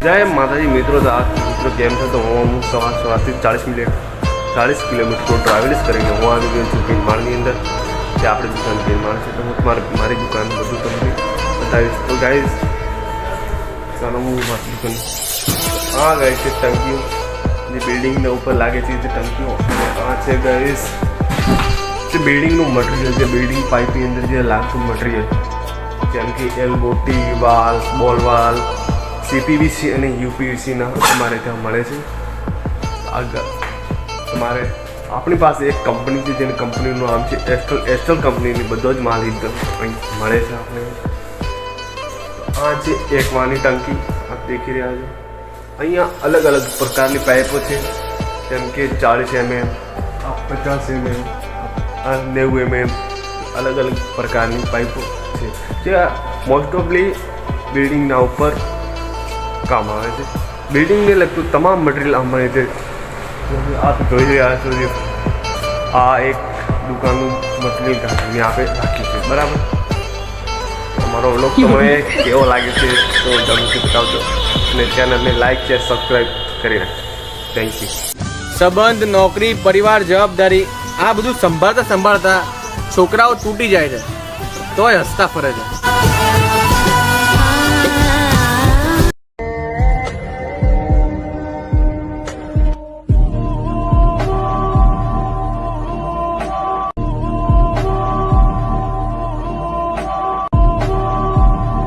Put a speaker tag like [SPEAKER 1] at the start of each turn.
[SPEAKER 1] जय माताजी मित्रों मित्रों केम छो तो हूँ सवार 40 किलोमीटर ट्रावेल्स करीने हूँ आई गयो छूँ भीलमाळनी अंदर जे आपणी दुकान भीलमाळ छे तो हूँ मारी दुकान बधुं तमने बतावीश। तो गाइस चालो हूँ मारी दुकान आ गाइस छे टंकीओ जे बिल्डिंग ने ऊपर लागे छे जे टंकीओ आ छे गाइस जे बिल्डिंग नु मटीरियल जे बिल्डिंग पाइप ની અંદર જે લાગતું મટીરિયલ જેમ કે એલબોટી વાલ બોલ વાલ सीपीवीसी અને यूपीवीसी ના અમારે ત્યાં મળે છે। આગળ તમારે આપણી પાસે એક કંપની છે જેની કંપનીનું નામ છે એસ્ટલ કંપનીની બધો જ માલ એકદમ અહીં મળે છે આપણે। આ છે એકવાની ટંકી આપ દેખી રહ્યા છો। અહીંયા અલગ અલગ પ્રકારની પાઇપો છે જેમ કે 40 mm 50 mm 90 mm अलग अलग प्रकार की पाइपों છે જે મોસ્ટ ઓફલી બિલ્ડિંગના ઉપર કામ આવે છે। બિલ્ડિંગને લગતું તમામ મટીરિયલ અમારે છે। આપ જોઈ રહ્યા છો જે આ એક દુકાનનું મટીરિયલ કાઢીને આપે રાખ્યું છે બરાબર। અમારો વ્લોગ તમને કેવો લાગે છે તો જરૂરથી બતાવજો અને ચેનલને લાઈક શેર સબસ્ક્રાઈબ કરી રાખજો। Thank you.
[SPEAKER 2] સંબંધ નોકરી પરિવાર જવાબદારી આ બધું સંભાળતા છોકરાઓ તૂટી જાય છે તોય હસતા ફરે છે।